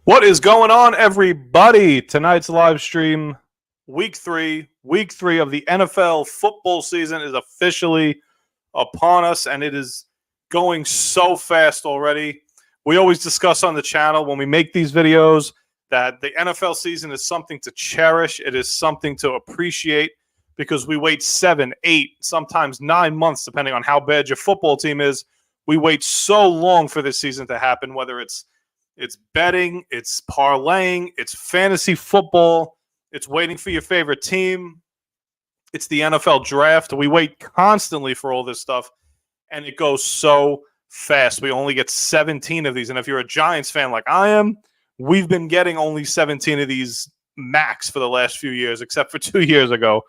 What is going on, everybody? Tonight's live stream, week three of the NFL football season is officially upon us, and it is going so fast already. We always discuss on the channel when we make these videos that the NFL season is something to cherish. It is something to appreciate because we wait 7, 8, sometimes 9 months, depending on how bad your football team is. We wait so long for this season to happen, whether it's betting, it's parlaying, it's fantasy football, it's waiting for your favorite team, it's the NFL draft. We wait constantly for all this stuff, and it goes so fast. We only get 17 of these, and if you're a Giants fan like I am, we've been getting only 17 of these max for the last few years, except for 2 years ago.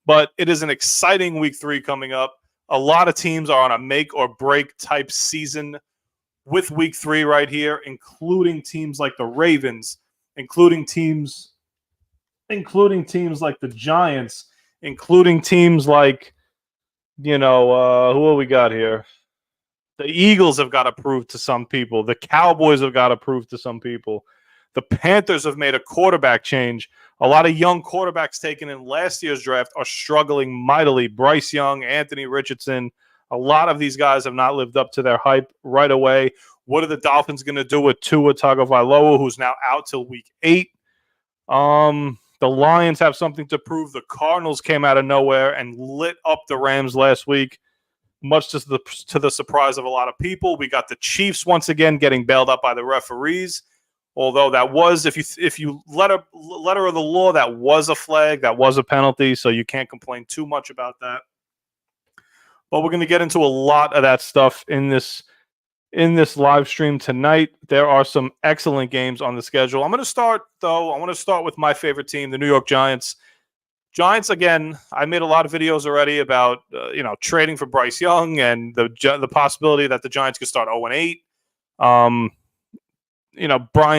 But it is an exciting week 3 coming up. A lot of teams are on a make or break type season with week 3 right here, including teams like the Ravens, including teams like the Giants, including teams like, who have we got here? The Eagles have got to prove to some people. The Cowboys have got to prove to some people. The Panthers have made a quarterback change. A lot of young quarterbacks taken in last year's draft are struggling mightily. Bryce Young, Anthony Richardson, a lot of these guys have not lived up to their hype right away. What are the Dolphins going to do with Tua Tagovailoa, who's now out till week 8? The Lions have something to prove. The Cardinals came out of nowhere and lit up the Rams last week, much to the surprise of a lot of people. We got the Chiefs once again getting bailed up by the referees, although that was, if you letter of the law, that was a flag, that was a penalty, so you can't complain too much about that. But we're going to get into a lot of that stuff in this live stream tonight. There are some excellent games on the schedule. I want to start with my favorite team, the New York Giants. Giants, again, I made a lot of videos already about trading for Bryce Young and the possibility that the Giants could start 0-8. Brian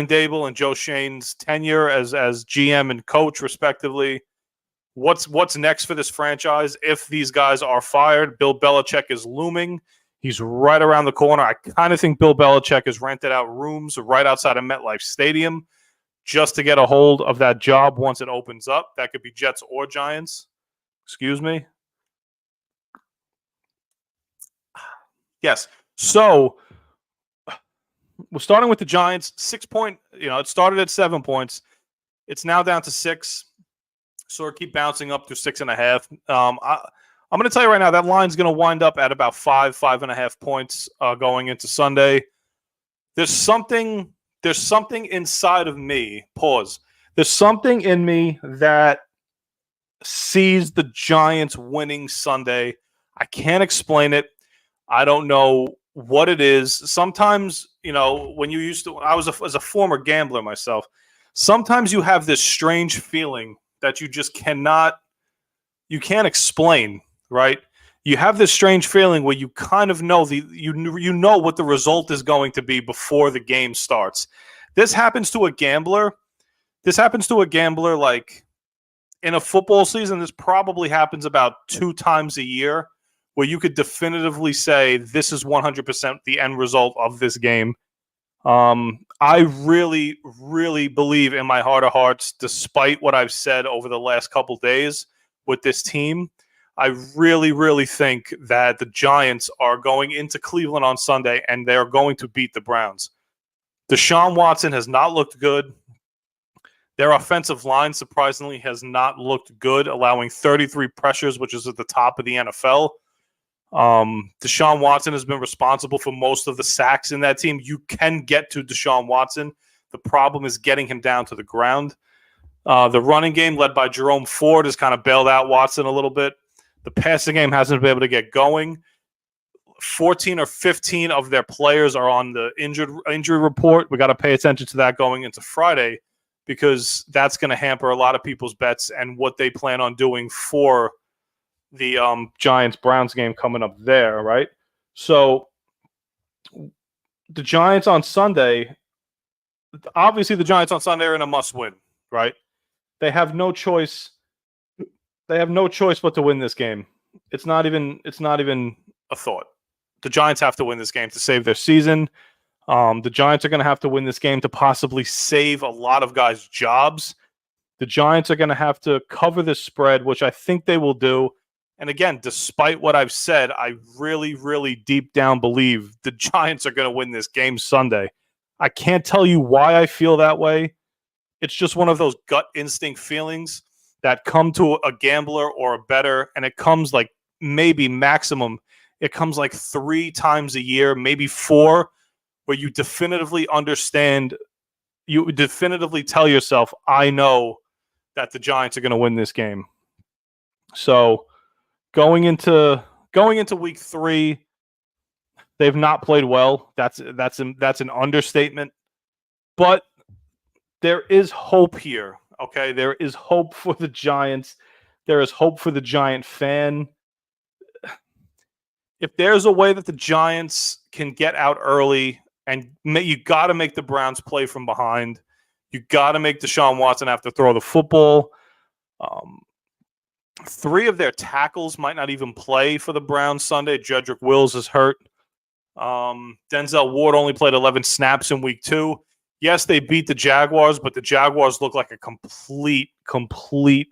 Daboll and Joe Schoen's tenure as GM and coach, respectively. What's next for this franchise if these guys are fired? Bill Belichick is looming. He's right around the corner. I kind of think Bill Belichick has rented out rooms right outside of MetLife Stadium just to get a hold of that job once it opens up. That could be Jets or Giants. Excuse me. Yes. So we're starting with the Giants. 6 point, it started at 7 points. It's now down to 6. So keep bouncing up to 6.5. I'm going to tell you right now, that line's going to wind up at about 5.5 points going into Sunday. There's something inside of me. Pause. There's something in me that sees the Giants winning Sunday. I can't explain it. I don't know what it is. Sometimes, when you used to, as a former gambler myself, sometimes you have this strange feeling that you just can't explain, right? You have this strange feeling where you kind of know you know what the result is going to be before the game starts. This happens to a gambler. Like in a football season. This probably happens about 2 times a year where you could definitively say this is 100% the end result of this game. I really, really believe in my heart of hearts, despite what I've said over the last couple days with this team, I really, really think that the Giants are going into Cleveland on Sunday and they're going to beat the Browns. Deshaun Watson has not looked good. Their offensive line, surprisingly, has not looked good, allowing 33 pressures, which is at the top of the NFL. Deshaun Watson has been responsible for most of the sacks in that team. You can get to Deshaun Watson. The problem is getting him down to the ground. The running game led by Jerome Ford has kind of bailed out Watson a little bit. The passing game hasn't been able to get going. 14 or 15 of their players are on the injury report. We got to pay attention to that going into Friday because that's going to hamper a lot of people's bets and what they plan on doing for the Giants-Browns game coming up there, right? So the Giants on Sunday, obviously the Giants on Sunday are in a must-win, right? They have no choice. They have no choice but to win this game. It's not even a thought. The Giants have to win this game to save their season. The Giants are going to have to win this game to possibly save a lot of guys' jobs. The Giants are going to have to cover the spread, which I think they will do. And again, despite what I've said, I really, really deep down believe the Giants are going to win this game Sunday. I can't tell you why I feel that way. It's just one of those gut instinct feelings that come to a gambler or a bettor, and it comes like maybe maximum. It comes like 3 times a year, maybe 4, where you definitively understand, you definitively tell yourself, I know that the Giants are going to win this game. So going into week 3, they've not played well. That's an understatement. But there is hope here. Okay, there is hope for the Giants. There is hope for the Giant fan. If there's a way that the Giants can get out early, and you got to make the Browns play from behind. You got to make Deshaun Watson have to throw the football. 3 of their tackles might not even play for the Browns Sunday. Jedrick Wills is hurt. Denzel Ward only played 11 snaps in week 2. Yes, they beat the Jaguars, but the Jaguars look like a complete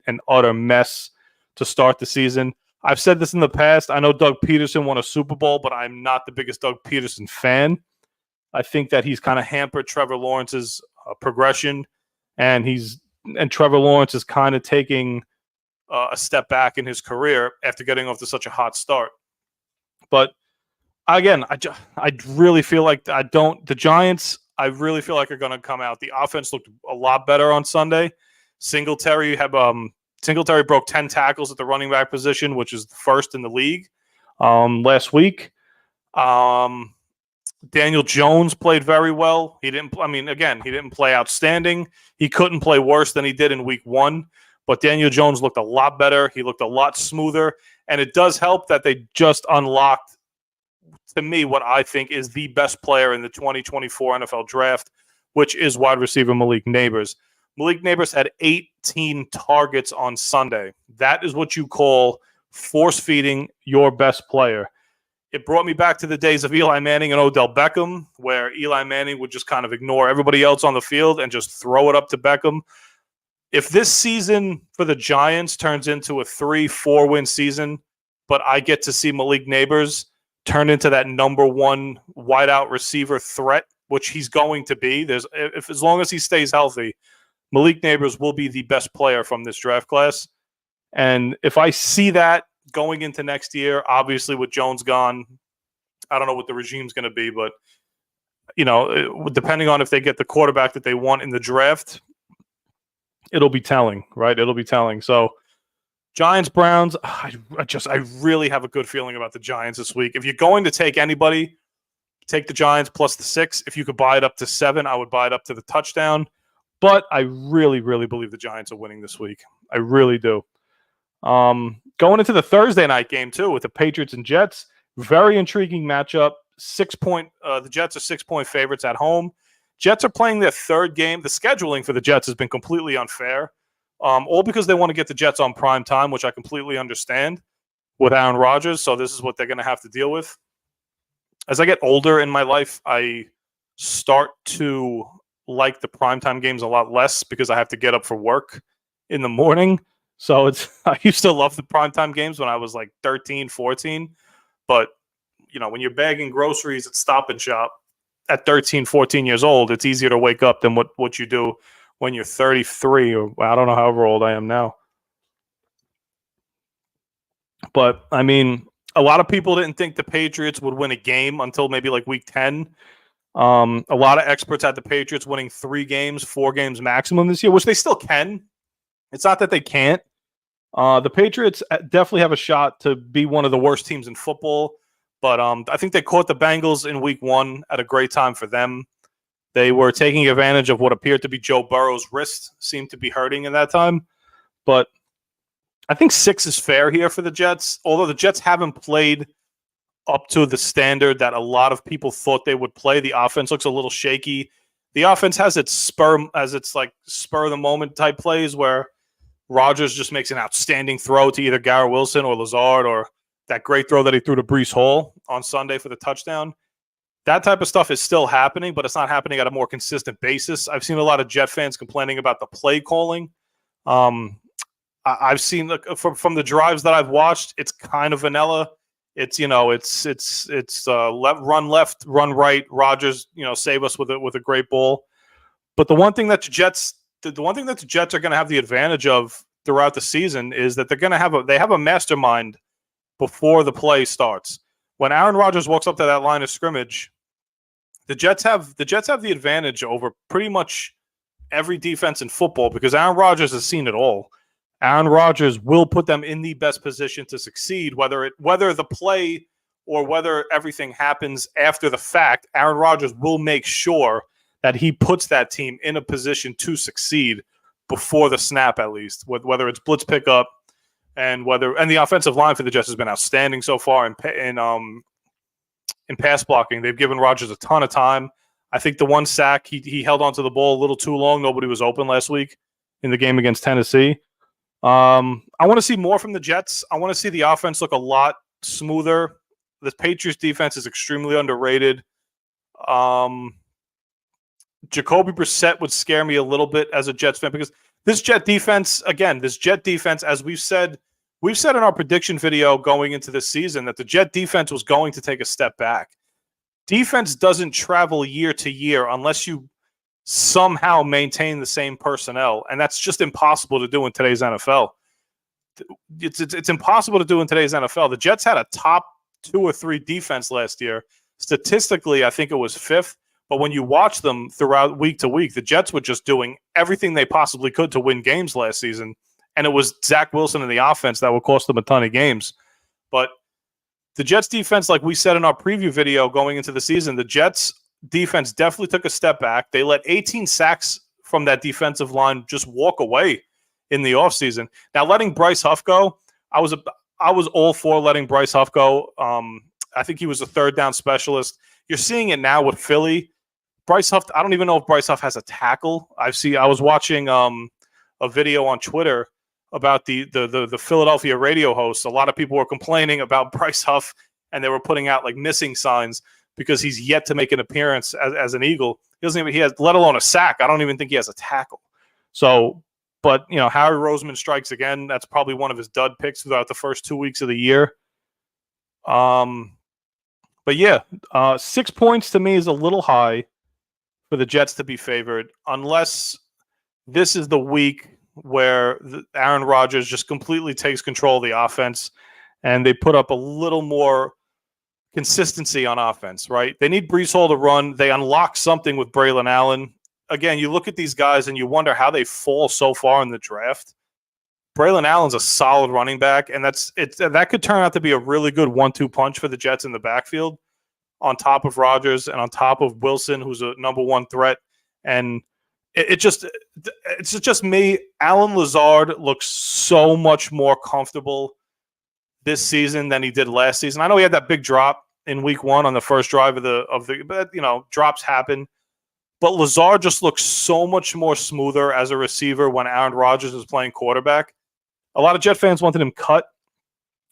and utter mess to start the season. I've said this in the past. I know Doug Peterson won a Super Bowl, but I'm not the biggest Doug Peterson fan. I think that he's kind of hampered Trevor Lawrence's progression, and Trevor Lawrence is kind of taking a step back in his career after getting off to such a hot start. But again, I really feel like the Giants, I really feel like are going to come out. The offense looked a lot better on Sunday. Singletary broke 10 tackles at the running back position, which is the first in the league last week. Daniel Jones played very well. He didn't play outstanding. He couldn't play worse than he did in week 1, but Daniel Jones looked a lot better. He looked a lot smoother, and it does help that they just unlocked, to me, what I think is the best player in the 2024 NFL draft, which is wide receiver Malik Nabers. Malik Nabers had 18 targets on Sunday. That is what you call force-feeding your best player. It brought me back to the days of Eli Manning and Odell Beckham, where Eli Manning would just kind of ignore everybody else on the field and just throw it up to Beckham. If this season for the Giants turns into a 3-4 win season, but I get to see Malik Nabers turn into that number 1 wideout receiver threat, which he's going to be, as long as he stays healthy, Malik Nabers will be the best player from this draft class. And if I see that going into next year, obviously with Jones gone, I don't know what the regime's going to be, but depending on if they get the quarterback that they want in the draft, it'll be telling, right? It'll be telling. So Giants, Browns, I really have a good feeling about the Giants this week. If you're going to take anybody, take the Giants plus the 6. If you could buy it up to 7, I would buy it up to the touchdown. But I really, really believe the Giants are winning this week. I really do. Going into the Thursday night game, too, with the Patriots and Jets, very intriguing matchup. The Jets are 6-point favorites at home. Jets are playing their 3rd game. The scheduling for the Jets has been completely unfair, all because they want to get the Jets on prime time, which I completely understand with Aaron Rodgers. So this is what they're going to have to deal with. As I get older in my life, I start to like the primetime games a lot less because I have to get up for work in the morning. So I used to love the primetime games when I was like 13, 14. But, when you're bagging groceries at Stop and Shop at 13, 14 years old, it's easier to wake up than what you do when you're 33 or I don't know however old I am now. But, I mean, a lot of people didn't think the Patriots would win a game until maybe like week 10. A lot of experts had the Patriots winning 3 games, 4 games maximum this year, which they still can. It's not that they can't. The Patriots definitely have a shot to be one of the worst teams in football, but I think they caught the Bengals in week 1 at a great time for them. They were taking advantage of what appeared to be Joe Burrow's wrist, seemed to be hurting in that time. But I think 6 is fair here for the Jets, although the Jets haven't played up to the standard that a lot of people thought they would play. The offense looks a little shaky. The offense has its spur of the moment type plays where Rodgers just makes an outstanding throw to either Garrett Wilson or Lazard, or that great throw that he threw to Breece Hall on Sunday for the touchdown. That type of stuff is still happening, but it's not happening at a more consistent basis. I've seen a lot of Jet fans complaining about the play calling. I've seen from the drives that I've watched, it's kind of vanilla. It's run left, run right. Rodgers, save us with a great ball. But the one thing that the Jets are going to have the advantage of throughout the season is that they have a mastermind before the play starts. When Aaron Rodgers walks up to that line of scrimmage, the Jets have the advantage over pretty much every defense in football because Aaron Rodgers has seen it all. Aaron Rodgers will put them in the best position to succeed, whether the play or whether everything happens after the fact. Aaron Rodgers will make sure that he puts that team in a position to succeed before the snap, at least, whether it's blitz pickup and the offensive line for the Jets has been outstanding so far in pass blocking. They've given Rodgers a ton of time. I think the one sack, he held onto the ball a little too long. Nobody was open last week in the game against Tennessee. I want to see more from the Jets. I want to see the offense look a lot smoother. The Patriots defense is extremely underrated. Jacoby Brissett would scare me a little bit as a Jets fan because this Jet defense, as we've said in our prediction video going into this season, that the Jet defense was going to take a step back. Defense doesn't travel year to year unless you somehow maintain the same personnel, and that's just impossible to do in today's NFL. It's impossible to do in today's NFL. The Jets had a top 2 or 3 defense last year. Statistically, I think it was 5th, but when you watch them throughout week to week, the Jets were just doing everything they possibly could to win games last season, and it was Zach Wilson and the offense that would cost them a ton of games. But the Jets defense, like we said in our preview video going into the season, the Jets defense definitely took a step back. They let 18 sacks from that defensive line just walk away in the offseason. Now, letting Bryce Huff go, I was all for letting Bryce Huff go. I think he was a third down specialist. You're seeing it now with Philly. Bryce Huff, I don't even know if Bryce Huff has a tackle. I was watching a video on Twitter about the Philadelphia radio host. A lot of people were complaining about Bryce Huff, and they were putting out like missing signs because he's yet to make an appearance as an Eagle. He has, let alone a sack. I don't even think he has a tackle. So, but Harry Roseman strikes again. That's probably one of his dud picks throughout the first 2 weeks of the year. But yeah, 6 points to me is a little high for the Jets to be favored, unless this is the week where Aaron Rodgers just completely takes control of the offense and they put up a little more consistency on offense, right? They need Breece Hall to run. They unlock something with Braylon Allen. Again, you look at these guys and you wonder how they fall so far in the draft. Braylon Allen's a solid running back, and that could turn out to be a really good 1-2 punch for the Jets in the backfield on top of Rodgers and on top of Wilson, who's a number 1 threat. And it's just me. Allen Lazard looks so much more comfortable this season than he did last season. I know he had that big drop in week 1 on the first drive but drops happen. But Lazard just looks so much more smoother as a receiver when Aaron Rodgers is playing quarterback. A lot of Jet fans wanted him cut,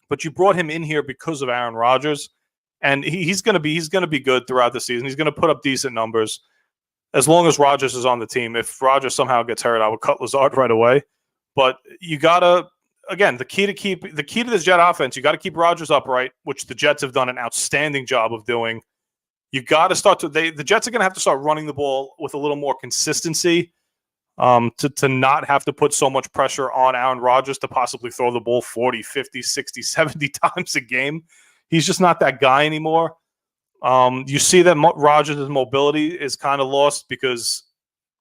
but you brought him in here because of Aaron Rodgers, and he's going to be good throughout the season. He's going to put up decent numbers as long as Rodgers is on the team. If Rodgers somehow gets hurt, I would cut Lazard right away. But you gotta, again, the key to this Jet offense, you got to keep Rodgers upright, which the Jets have done an outstanding job of doing. You got to the Jets are going to have to start running the ball with a little more consistency to not have to put so much pressure on Aaron Rodgers to possibly throw the ball 40, 50, 60, 70 times a game. He's just not that guy anymore. You see that Rodgers' mobility is kind of lost because,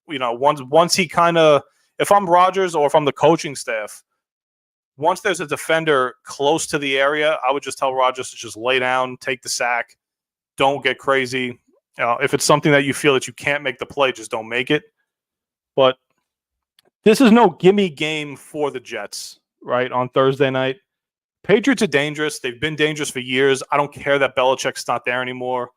once he kind of, if I'm Rodgers or if I'm the coaching staff, once there's a defender close to the area, I would just tell Rodgers to just lay down, take the sack. Don't get crazy. If it's something that you feel that you can't make the play, just don't make it. But this is no gimme game for the Jets, right, on Thursday night. Patriots are dangerous. They've been dangerous for years. I don't care that Belichick's not there anymore.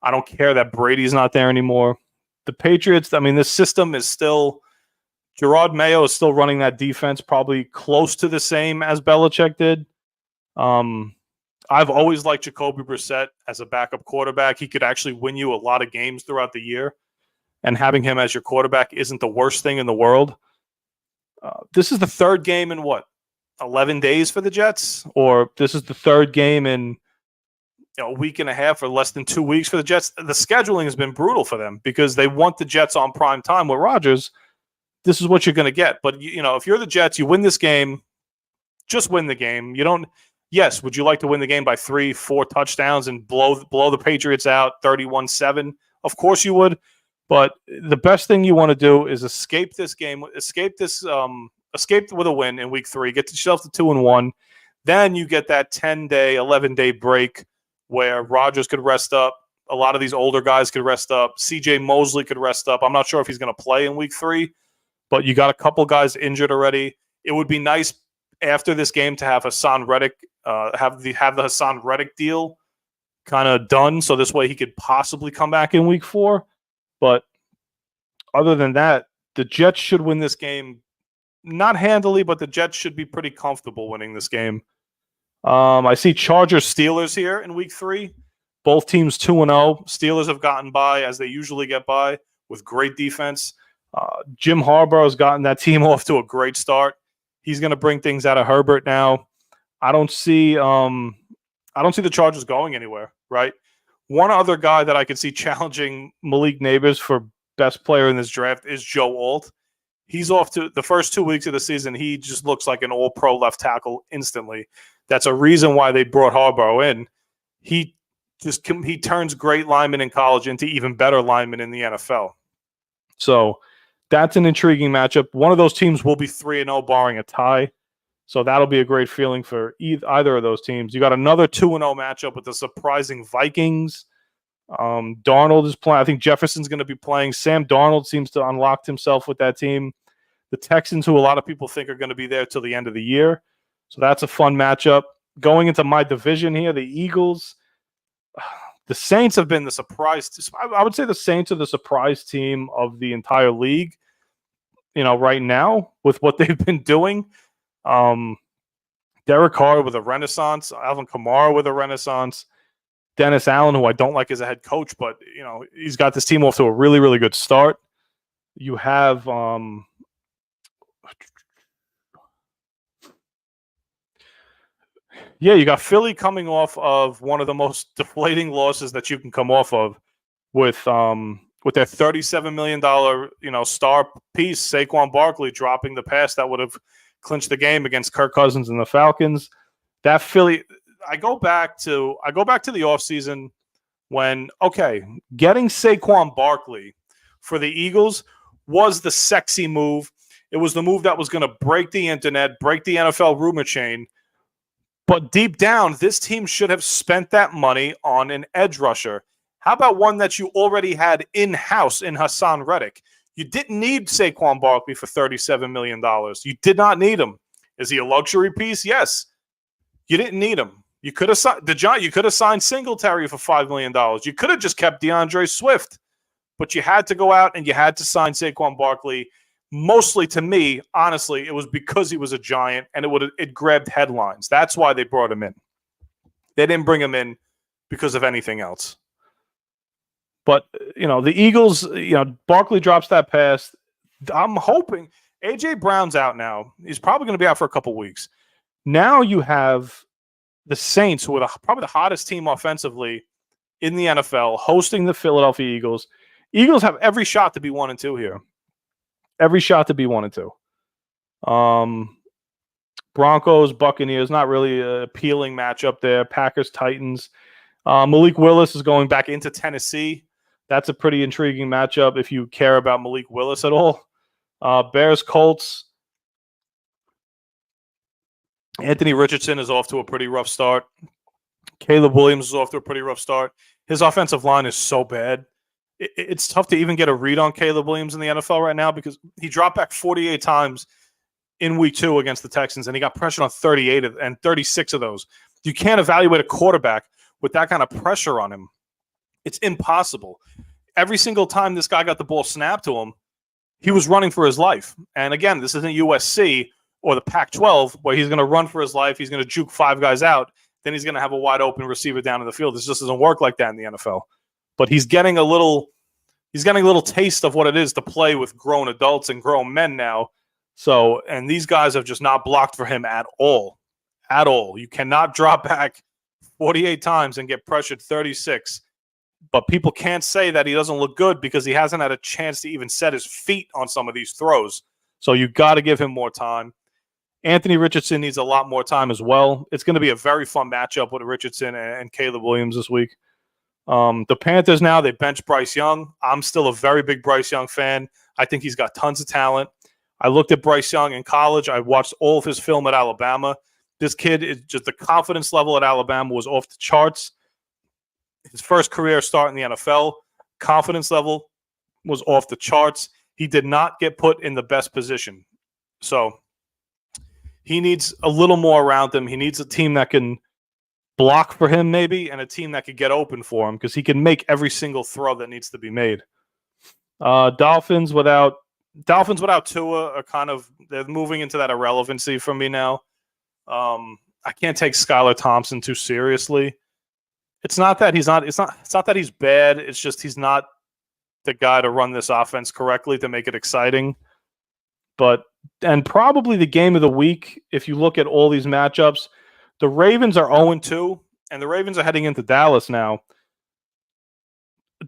I don't care that Brady's not there anymore. The Patriots, this system is still – Gerard Mayo is still running that defense probably close to the same as Belichick did. I've always liked Jacoby Brissett as a backup quarterback. He could actually win you a lot of games throughout the year, and having him as your quarterback isn't the worst thing in the world. This is the third game in 11 days for the Jets, or this is the third game in a week and a half or less than 2 weeks for the Jets. The scheduling has been brutal for them because they want the Jets on prime time with Rodgers. This is what you're going to get. But, if you're the Jets, you win this game, just win the game. You don't – yes, would you like to win the game by 3-4 touchdowns and blow the Patriots out 31-7? Of course you would. But the best thing you want to do is escape this game, escape with a win in week 3, get yourself to 2-1. Then you get that 10-day, 11-day break where Rodgers could rest up. A lot of these older guys could rest up. C.J. Mosley could rest up. I'm not sure if he's going to play in week 3, but you got a couple guys injured already. It would be nice after this game to have Hassan Reddick, have the Hassan Reddick deal kind of done, so this way he could possibly come back in week 4. But other than that, the Jets should win this game. Not handily, but the Jets should be pretty comfortable winning this game. I see Chargers-Steelers here in week 3. Both teams 2-0. Steelers have gotten by as they usually get by with great defense. Jim Harbaugh has gotten that team off to a great start. He's going to bring things out of Herbert now. I don't see the Chargers going anywhere, right? One other guy that I could see challenging Malik Nabers for best player in this draft is Joe Alt. He's off to the first 2 weeks of the season. He just looks like an all-pro left tackle instantly. That's a reason why they brought Harbaugh in. He turns great linemen in college into even better linemen in the NFL. So that's an intriguing matchup. One of those teams will be 3-0 barring a tie. So that'll be a great feeling for either of those teams. You got another 2-0 matchup with the surprising Vikings. Darnold is playing. I think Jefferson's going to be playing. Sam Darnold seems to unlock himself with that team. The Texans, who a lot of people think are going to be there till the end of the year. So that's a fun matchup. Going into my division here, the Eagles. The Saints have been the surprise. I would say the Saints are the surprise team of the entire league, right now with what they've been doing. Derek Carr with a renaissance. Alvin Kamara with a renaissance. Dennis Allen, who I don't like as a head coach, but, he's got this team off to a really, really good start. You have you got Philly coming off of one of the most deflating losses that you can come off of with their $37 million, star piece, Saquon Barkley, dropping the pass that would have clinched the game against Kirk Cousins and the Falcons. That Philly, I go back to the offseason when, getting Saquon Barkley for the Eagles was the sexy move. It was the move that was going to break the internet, break the NFL rumor chain. But deep down, this team should have spent that money on an edge rusher. How about one that you already had in-house in Hassan Reddick? You didn't need Saquon Barkley for $37 million. You did not need him. Is he a luxury piece? Yes. You didn't need him. You could have signed Singletary for $5 million. You could have just kept DeAndre Swift. But you had to go out and you had to sign Saquon Barkley. Mostly, to me, honestly, it was because he was a Giant and it grabbed headlines. That's why they brought him in. They didn't bring him in because of anything else. But, the Eagles, Barkley drops that pass. I'm hoping A.J. Brown's out now. He's probably going to be out for a couple weeks. Now you have the Saints, who are probably the hottest team offensively in the NFL, hosting the Philadelphia Eagles. Eagles have every shot to be 1-2 here. Every shot to be 1-2. Broncos, Buccaneers, not really an appealing matchup there. Packers, Titans. Malik Willis is going back into Tennessee. That's a pretty intriguing matchup if you care about Malik Willis at all. Bears, Colts. Anthony Richardson is off to a pretty rough start. Caleb Williams is off to a pretty rough start. His offensive line is so bad. It's tough to even get a read on Caleb Williams in the NFL right now because he dropped back 48 times in week 2 against the Texans, and he got pressured on 38 and 36 of those. You can't evaluate a quarterback with that kind of pressure on him. It's impossible. Every single time this guy got the ball snapped to him, he was running for his life. And again, this isn't USC or the Pac-12 where he's going to run for his life. He's going to juke 5 guys out then he's going to have a wide open receiver down in the field. This just doesn't work like that in the NFL. But he's getting a little taste of what it is to play with grown adults and grown men now. So, and these guys have just not blocked for him at all. At all. You cannot drop back 48 times and get pressured 36. But people can't say that he doesn't look good because he hasn't had a chance to even set his feet on some of these throws. So you got to give him more time. Anthony Richardson needs a lot more time as well. It's going to be a very fun matchup with Richardson and Caleb Williams this week. The Panthers now, they bench Bryce Young. I'm still a very big Bryce Young fan. I think he's got tons of talent. I looked at Bryce Young in college. I watched all of his film at Alabama. This kid, is just the confidence level at Alabama was off the charts. His first career start in the NFL, confidence level was off the charts. He did not get put in the best position. So he needs a little more around him. He needs a team that can block for him maybe and a team that could get open for him because he can make every single throw that needs to be made. Dolphins without Tua are kind of, they're moving into that irrelevancy for me now. I can't take Skylar Thompson too seriously. It's not that he's bad. It's just he's not the guy to run this offense correctly to make it exciting. And probably the game of the week, if you look at all these matchups, the Ravens are 0-2, and the Ravens are heading into Dallas now.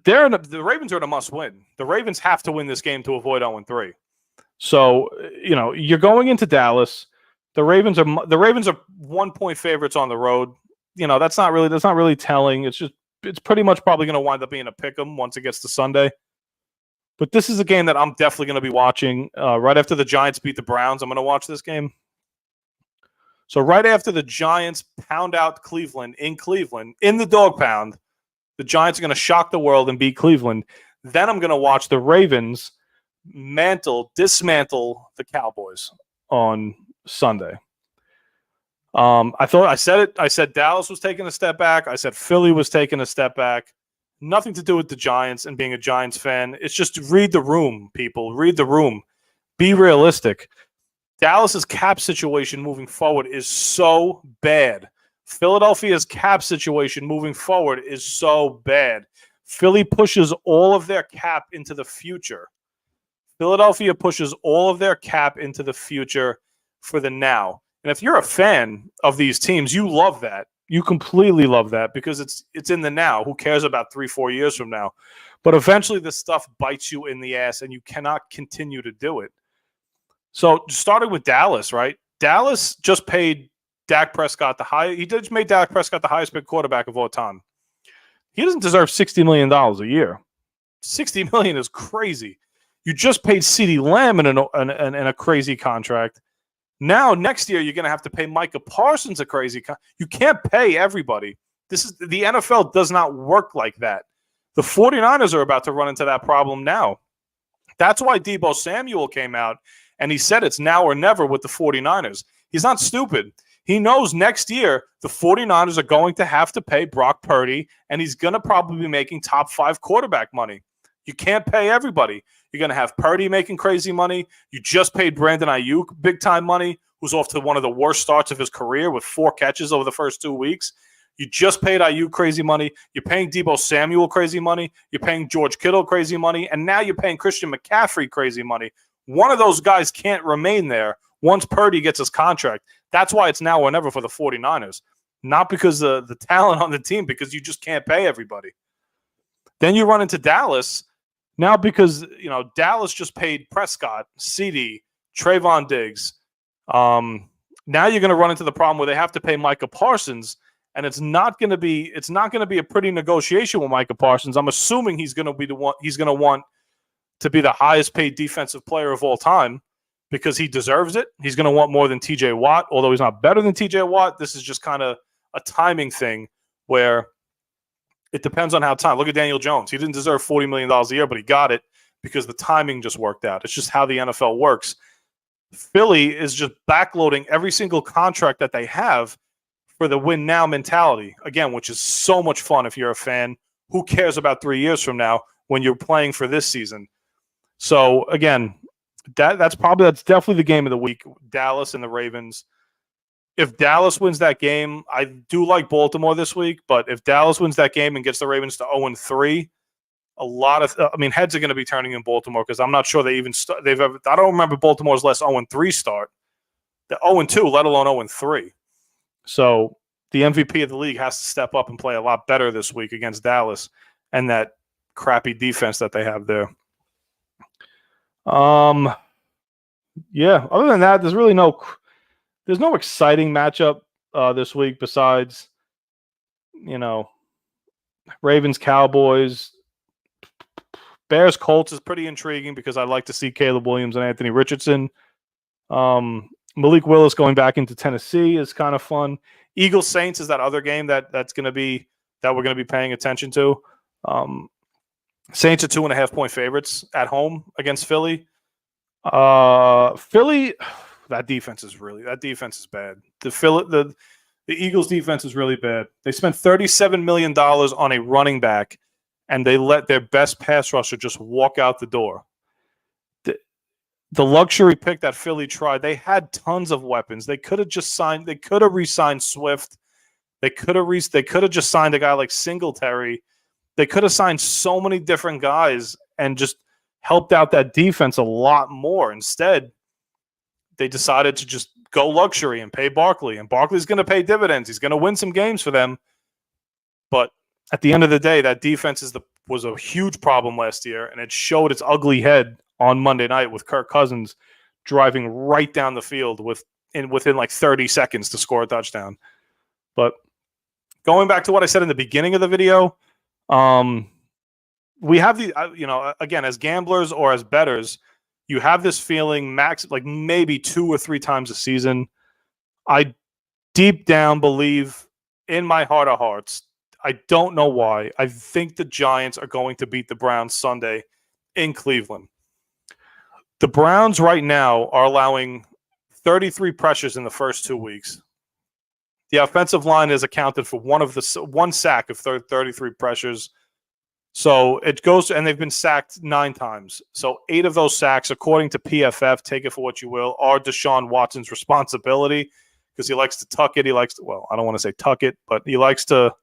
The Ravens are in a must-win. The Ravens have to win this game to avoid 0-3. So, you're going into Dallas. The Ravens are 1-point favorites on the road. That's not really telling. It's pretty much probably going to wind up being a pick 'em once it gets to Sunday. But this is a game that I'm definitely going to be watching. Right after the Giants beat the Browns, I'm going to watch this game. So right after the Giants pound out Cleveland, in the dog pound, the Giants are going to shock the world and beat Cleveland. Then I'm going to watch the Ravens dismantle the Cowboys on Sunday. I said Dallas was taking a step back. I said Philly was taking a step back. Nothing to do with the Giants and being a Giants fan. It's just read the room, people. Read the room. Be realistic. Dallas's cap situation moving forward is so bad. Philadelphia's cap situation moving forward is so bad. Philly pushes all of their cap into the future. Philadelphia pushes all of their cap into the future for the now. And if you're a fan of these teams, you love that. You completely love that because it's in the now. Who cares about 3-4 years from now? But eventually this stuff bites you in the ass and you cannot continue to do it. So starting with Dallas, right? Dallas just paid Dak Prescott he just made Dak Prescott the highest paid quarterback of all time. He doesn't deserve $60 million a year. $60 million is crazy. You just paid CeeDee Lamb in a crazy contract. Now, next year, you're going to have to pay Micah Parsons a crazy You can't pay everybody. The NFL does not work like that. The 49ers are about to run into that problem now. That's why Deebo Samuel came out, and he said it's now or never with the 49ers. He's not stupid. He knows next year the 49ers are going to have to pay Brock Purdy, and he's going to probably be making top 5 quarterback money. You can't pay everybody. You're going to have Purdy making crazy money. You just paid Brandon Ayuk big-time money, who's off to one of the worst starts of his career with 4 catches over the first 2 weeks. You just paid Ayuk crazy money. You're paying Deebo Samuel crazy money. You're paying George Kittle crazy money. And now you're paying Christian McCaffrey crazy money. One of those guys can't remain there once Purdy gets his contract. That's why it's now or never for the 49ers. Not because of the talent on the team, because you just can't pay everybody. Then you run into Dallas. Now because, Dallas just paid Prescott, CeeDee, Trayvon Diggs. Now you're going to run into the problem where they have to pay Micah Parsons, and it's not going to be a pretty negotiation with Micah Parsons. I'm assuming he's going to be the one. He's going to want to be the highest paid defensive player of all time because he deserves it. He's going to want more than TJ Watt, although he's not better than TJ Watt. This is just kind of a timing thing where it depends on how time. Look at Daniel Jones. He didn't deserve $40 million a year, but he got it because the timing just worked out. It's just how the NFL works. Philly is just backloading every single contract that they have for the win now mentality, again, which is so much fun if you're a fan. Who cares about 3 years from now when you're playing for this season? So, again, that's definitely the game of the week, Dallas and the Ravens. if Dallas wins that game, I do like Baltimore this week, but if Dallas wins that game and gets the Ravens to 0-3, heads are going to be turning in Baltimore because I'm not sure they even they've ever. I don't remember Baltimore's last 0-3 start. The 0-2, let alone 0-3. So the MVP of the league has to step up and play a lot better this week against Dallas and that crappy defense that they have there. Yeah. Other than that, there's really no exciting matchup this week besides, Ravens, Cowboys. Bears, Colts is pretty intriguing because I'd like to see Caleb Williams and Anthony Richardson. Malik Willis going back into Tennessee is kind of fun. Eagles, Saints is that other game that we're going to be paying attention to. Saints are 2.5-point favorites at home against Philly. Philly, that defense is bad. The Eagles defense is really bad. They spent $37 million on a running back, and they let their best pass rusher just walk out the door. The luxury pick that Philly tried, they had tons of weapons. They could have just signed. They could have re-signed Swift. They could have just signed a guy like Singletary. They could have signed so many different guys and just helped out that defense a lot more. Instead, they decided to just go luxury and pay Barkley. And Barkley's going to pay dividends. He's going to win some games for them. But at the end of the day, that defense was a huge problem last year, and it showed its ugly head on Monday night with Kirk Cousins driving right down the field within like 30 seconds to score a touchdown. But going back to what I said in the beginning of the video, we have again, as gamblers or as bettors, you have this feeling like maybe 2 or 3 times a season. I deep down believe in my heart of hearts, I don't know why, I think the Giants are going to beat the Browns Sunday in Cleveland. The Browns right now are allowing 33 pressures in the first 2 weeks. The offensive line has accounted for one sack of 33 pressures. So it goes, and they've been sacked 9 times. So 8 of those sacks, according to PFF, take it for what you will, are Deshaun Watson's responsibility because he likes to tuck it. I don't want to say tuck it, but he likes to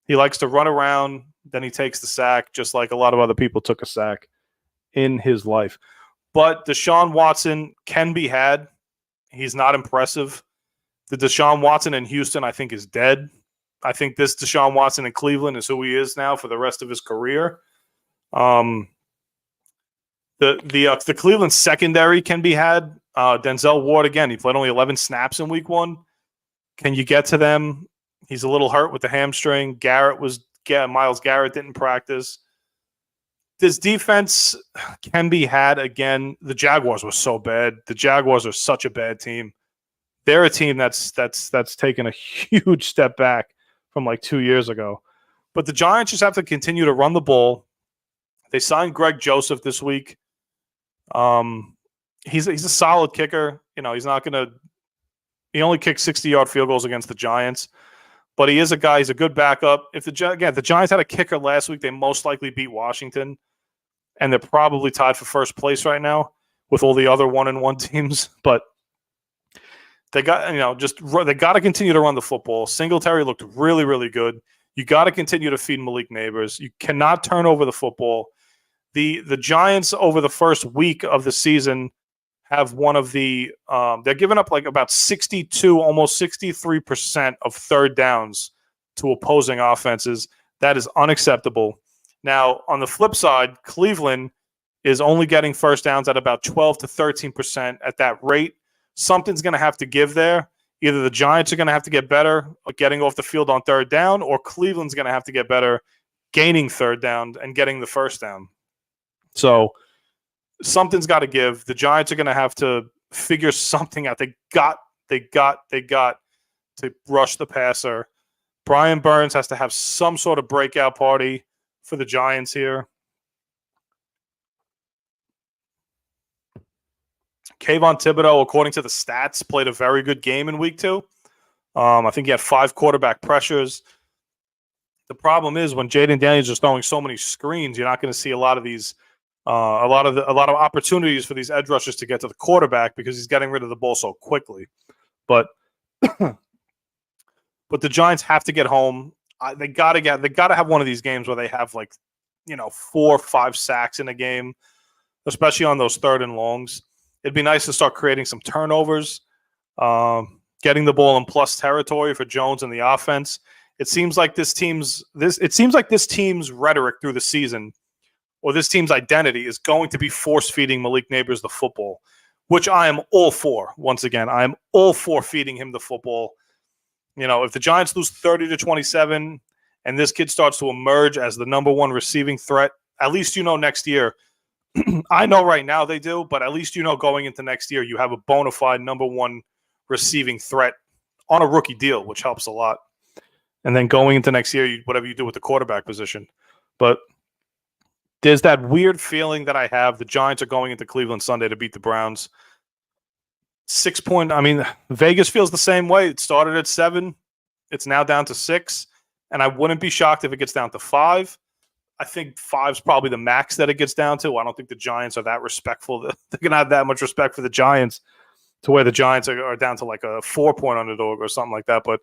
run around. Then he takes the sack, just like a lot of other people took a sack in his life. But Deshaun Watson can be had. He's not impressive. The Deshaun Watson in Houston, I think, is dead. I think this Deshaun Watson in Cleveland is who he is now for the rest of his career. The Cleveland secondary can be had. Denzel Ward, again, he played only 11 snaps in week 1. Can you get to them? He's a little hurt with the hamstring. Myles Garrett didn't practice. This defense can be had again. The Jaguars were so bad. The Jaguars are such a bad team. They're a team that's taken a huge step back from like 2 years ago. But the Giants just have to continue to run the ball. They signed Greg Joseph this week. He's a solid kicker. He's not going to – he only kicked 60-yard field goals against the Giants. But he is a guy. He's a good backup. If the Giants had a kicker last week, they most likely beat Washington. And they're probably tied for first place right now with all the other 1-1 teams. But they got, they got to continue to run the football. Singletary looked really, really good. You got to continue to feed Malik Neighbors. You cannot turn over the football. The Giants over the first week of the season have one of the they're giving up like about 62, almost 63% of third downs to opposing offenses. That is unacceptable. Now, on the flip side, Cleveland is only getting first downs at about 12 to 13% at that rate. Something's going to have to give there. Either the Giants are going to have to get better at getting off the field on third down, or Cleveland's going to have to get better gaining third down and getting the first down. So something's got to give. The Giants are going to have to figure something out. They got to rush the passer. Brian Burns has to have some sort of breakout party for the Giants here. Kayvon Thibodeau, according to the stats, played a very good game in week 2. I think he had 5 quarterback pressures. The problem is when Jaden Daniels is throwing so many screens, you're not going to see a lot of these, a lot of opportunities for these edge rushers to get to the quarterback because he's getting rid of the ball so quickly. But But the Giants have to get home. They gotta have one of these games where they have 4 or 5 sacks in a game, especially on those 3rd and longs. It'd be nice to start creating some turnovers, getting the ball in plus territory for Jones and the offense. It seems like this team's rhetoric through the season, or this team's identity, is going to be force feeding Malik Nabers the football, which I am all for. Once again, I am all for feeding him the football. If the Giants lose 30-27 and this kid starts to emerge as the number 1 receiving threat, at least next year. I know right now they do, but at least going into next year you have a bona fide number 1 receiving threat on a rookie deal, which helps a lot. And then going into next year, whatever you do with the quarterback position. But there's that weird feeling that I have. The Giants are going into Cleveland Sunday to beat the Browns. 6 point. I mean, Vegas feels the same way. It started at 7. It's now down to 6. And I wouldn't be shocked if it gets down to 5. I think 5's probably the max that it gets down to. I don't think the Giants are that respectful. They're going to have that much respect for the Giants to where the Giants are down to like a 4-point underdog or something like that. But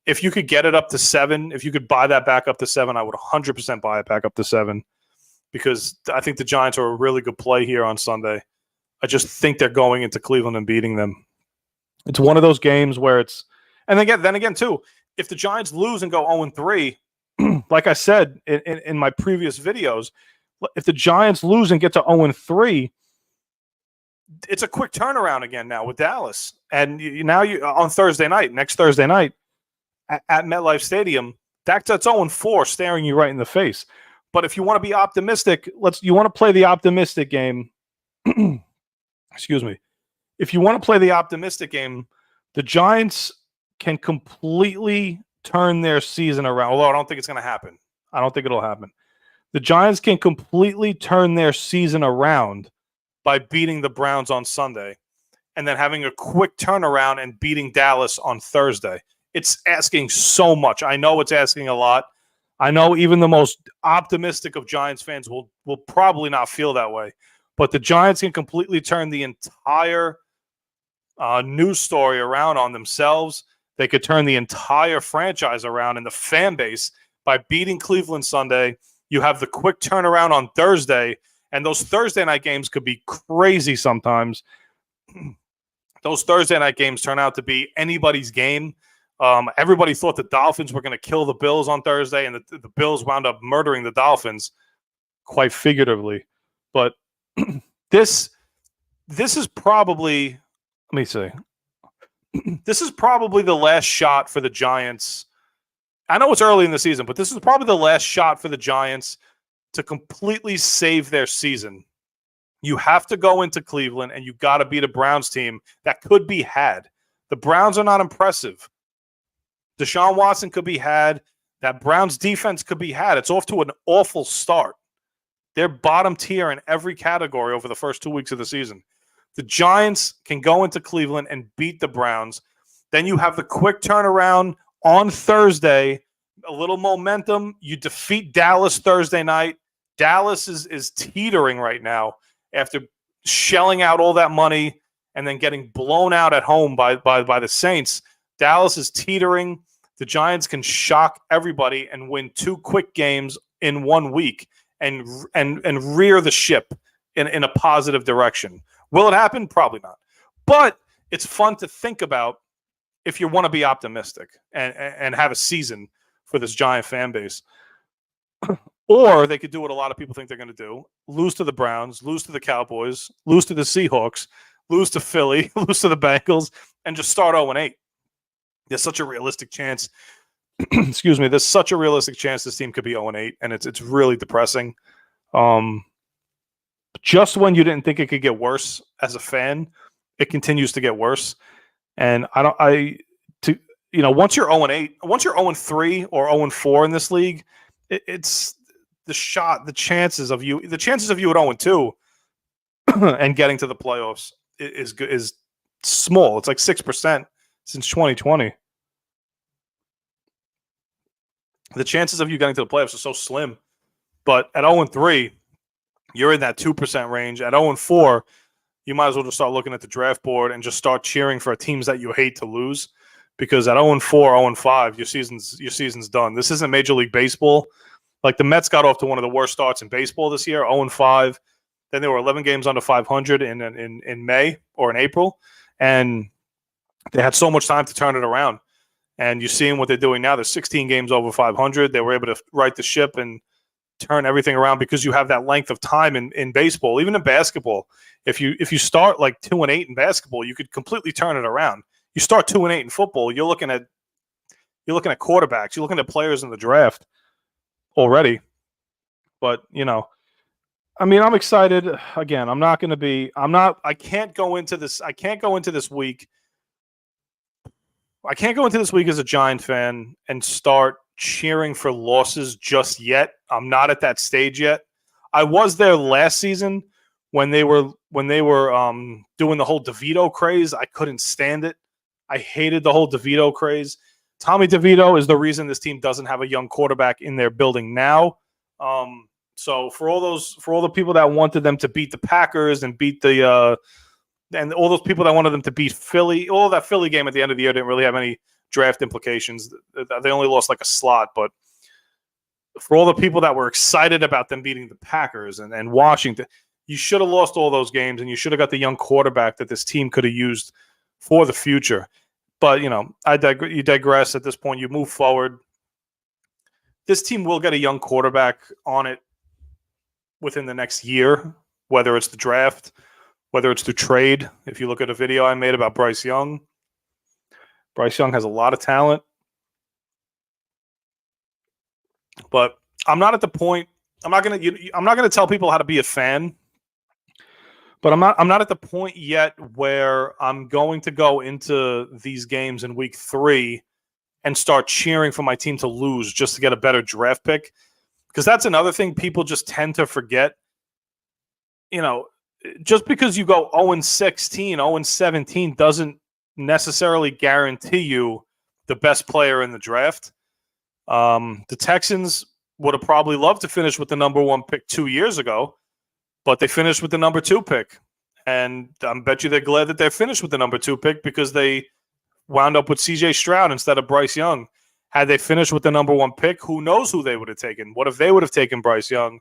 if you could get it up to 7, if you could buy that back up to 7, I would 100% buy it back up to 7, because I think the Giants are a really good play here on Sunday. I just think they're going into Cleveland and beating them. It's one of those games where it's – and then again, too, if the Giants lose and go 0-3, like I said in my previous videos, if the Giants lose and get to 0-3, it's a quick turnaround again now with Dallas. And now on next Thursday night, at MetLife Stadium, that's 0-4 staring you right in the face. But if you want to be optimistic, you want to play the optimistic game. Excuse me. If you want to play the optimistic game, the Giants can completely turn their season around. Although I don't think it's going to happen. I don't think it'll happen. The Giants can completely turn their season around by beating the Browns on Sunday and then having a quick turnaround and beating Dallas on Thursday. It's asking so much. I know it's asking a lot. I know even the most optimistic of Giants fans will probably not feel that way. But the Giants can completely turn the entire news story around on themselves. They could turn the entire franchise around and the fan base by beating Cleveland Sunday. You have the quick turnaround on Thursday, and those Thursday night games could be crazy sometimes. Those Thursday night games turn out to be anybody's game. Everybody thought the Dolphins were going to kill the Bills on Thursday, and the Bills wound up murdering the Dolphins, quite figuratively. But this is probably, let me see. This is probably the last shot for the Giants. I know it's early in the season, but this is probably the last shot for the Giants to completely save their season. You have to go into Cleveland, and you got to beat a Browns team that could be had. The Browns are not impressive. Deshaun Watson could be had. That Browns defense could be had. It's off to an awful start. They're bottom tier in every category over the first 2 weeks of the season. The Giants can go into Cleveland and beat the Browns. Then you have the quick turnaround on Thursday, a little momentum. You defeat Dallas Thursday night. Dallas is teetering right now after shelling out all that money and then getting blown out at home by the Saints. Dallas is teetering. The Giants can shock everybody and win 2 quick games in 1 week and rear the ship in a positive direction. Will it happen? Probably not. But it's fun to think about if you want to be optimistic and have a season for this Giant fan base. Or they could do what a lot of people think they're going to do: lose to the Browns, lose to the Cowboys, lose to the Seahawks, lose to Philly, lose to the Bengals, and just start 0-8. There's such a realistic chance. Excuse me. There's such a realistic chance this team could be 0-8, and it's really depressing. Just when you didn't think it could get worse as a fan, it continues to get worse. And once you're 0-8, once you're 0-3 or 0-4 in this league, it's the chances of you at 0-2 and getting to the playoffs is small. It's like 6% since 2020. The chances of you getting to the playoffs are so slim. But at 0-3, you're in that 2% range. At 0-4, you might as well just start looking at the draft board and just start cheering for teams that you hate to lose, because at 0-4, 0-5, your season's done. This isn't Major League Baseball. Like the Mets got off to one of the worst starts in baseball this year, 0-5. Then they were 11 games under 500 in May or in April, and they had so much time to turn it around. And you're seeing what they're doing now. They're 16 games over 500. They were able to right the ship and turn everything around because you have that length of time in baseball. Even in basketball, if you start like 2-8 in basketball, you could completely turn it around. You start 2-8 in football, you're looking at quarterbacks, you're looking at players in the draft already. But I'm excited. Again, I can't go into this week. I can't go into this week as a Giant fan and start cheering for losses just yet. I'm not at that stage yet. I was there last season when they were doing the whole DeVito craze. I couldn't stand it. I hated the whole DeVito craze. Tommy DeVito is the reason this team doesn't have a young quarterback in their building now. So for all the people that wanted them to beat the Packers and beat and all those people that wanted them to beat Philly, all that Philly game at the end of the year didn't really have any draft implications. They only lost like a slot. But for all the people that were excited about them beating the Packers and Washington, you should have lost all those games, and you should have got the young quarterback that this team could have used for the future. But, you digress at this point. You move forward. This team will get a young quarterback on it within the next year, whether it's the draft, whether it's through trade. If you look at a video I made about Bryce Young has a lot of talent. But I'm not at the point. I'm not going to tell people how to be a fan. But I'm not at the point yet where I'm going to go into these games in week 3 and start cheering for my team to lose just to get a better draft pick. Because that's another thing people just tend to forget. Just because you go 0-16, 0-17 doesn't necessarily guarantee you the best player in the draft. The Texans would have probably loved to finish with the number 1 pick 2 years ago, but they finished with the number 2 pick. And I bet you they're glad that they finished with the number 2 pick because they wound up with C.J. Stroud instead of Bryce Young. Had they finished with the number 1 pick, who knows who they would have taken? What if they would have taken Bryce Young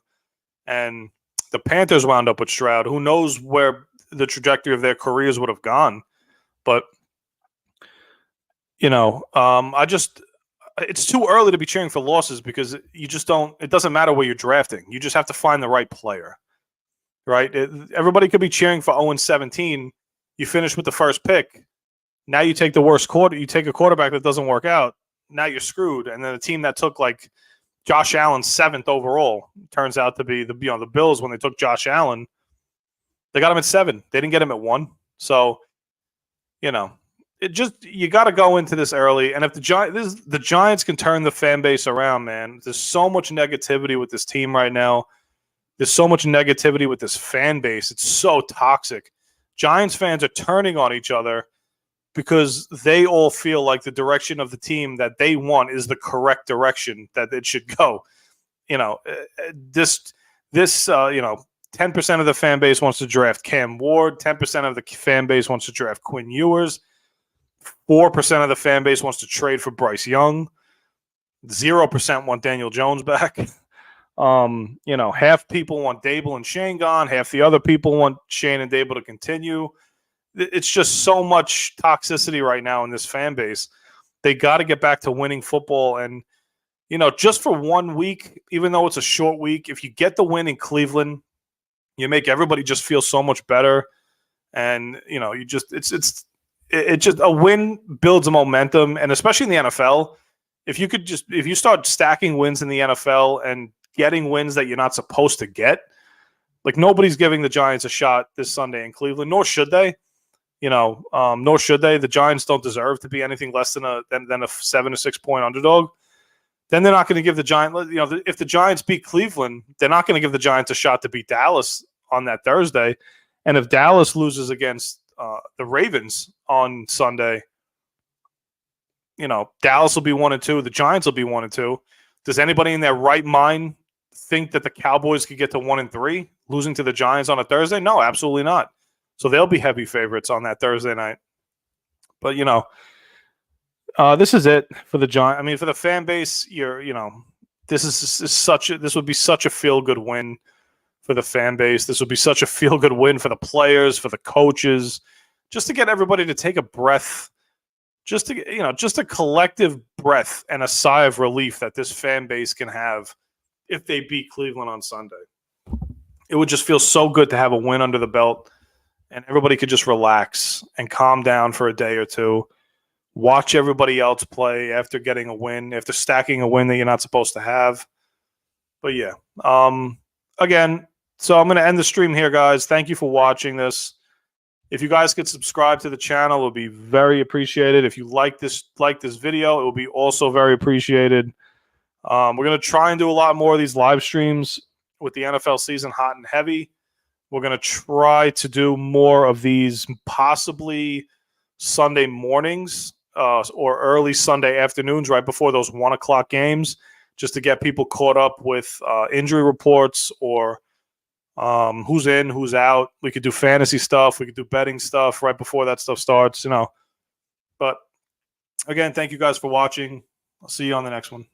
and the Panthers wound up with Stroud? Who knows where the trajectory of their careers would have gone? But, it's too early to be cheering for losses because you just don't – it doesn't matter where you're drafting. You just have to find the right player, right? Everybody could be cheering for 0-17. You finish with the first pick. Now you take the worst quarter. You take a quarterback that doesn't work out. Now you're screwed. And then a team that took like Josh Allen 7th overall turns out to be the Bills. When they took Josh Allen, they got him at 7. They didn't get him at 1. So, you got to go into this early. And if the Giants can turn the fan base around, man, there's so much negativity with this team right now. There's so much negativity with this fan base. It's so toxic. Giants fans are turning on each other because they all feel like the direction of the team that they want is the correct direction that it should go. 10% of the fan base wants to draft Cam Ward. 10% of the fan base wants to draft Quinn Ewers. 4% of the fan base wants to trade for Bryce Young. 0% want Daniel Jones back. Half people want Dable and Shane gone. Half the other people want Shane and Dable to continue. It's just so much toxicity right now in this fan base. They got to get back to winning football. And, just for 1 week, even though it's a short week, if you get the win in Cleveland, you make everybody just feel so much better. And, it's just a win builds a momentum. And especially in the NFL, if you start stacking wins in the NFL and getting wins that you're not supposed to get, like nobody's giving the Giants a shot this Sunday in Cleveland, nor should they. Nor should they. The Giants don't deserve to be anything less than a 7 or 6 point underdog. Then they're not going to give the Giants. If the Giants beat Cleveland, they're not going to give the Giants a shot to beat Dallas on that Thursday. And if Dallas loses against the Ravens on Sunday, Dallas will be 1-2. The Giants will be 1-2. Does anybody in their right mind think that the Cowboys could get to 1-3, losing to the Giants on a Thursday? No, absolutely not. So they'll be heavy favorites on that Thursday night. But, this is it for the Giants. I mean, for the fan base, this would be such a feel good win for the fan base. This would be such a feel good win for the players, for the coaches, just to get everybody to take a breath, just a collective breath and a sigh of relief that this fan base can have if they beat Cleveland on Sunday. It would just feel so good to have a win under the belt, and everybody could just relax and calm down for a day or two. Watch everybody else play after getting a win, after stacking a win that you're not supposed to have. But yeah, again, so I'm going to end the stream here, guys. Thank you for watching this. If you guys could subscribe to the channel, it would be very appreciated. If you like this video, it will be also very appreciated. We're going to try and do a lot more of these live streams with the NFL season hot and heavy. We're going to try to do more of these possibly Sunday mornings or early Sunday afternoons right before those 1 o'clock games, just to get people caught up with injury reports or who's in, who's out. We could do fantasy stuff. We could do betting stuff right before that stuff starts, But again, thank you guys for watching. I'll see you on the next one.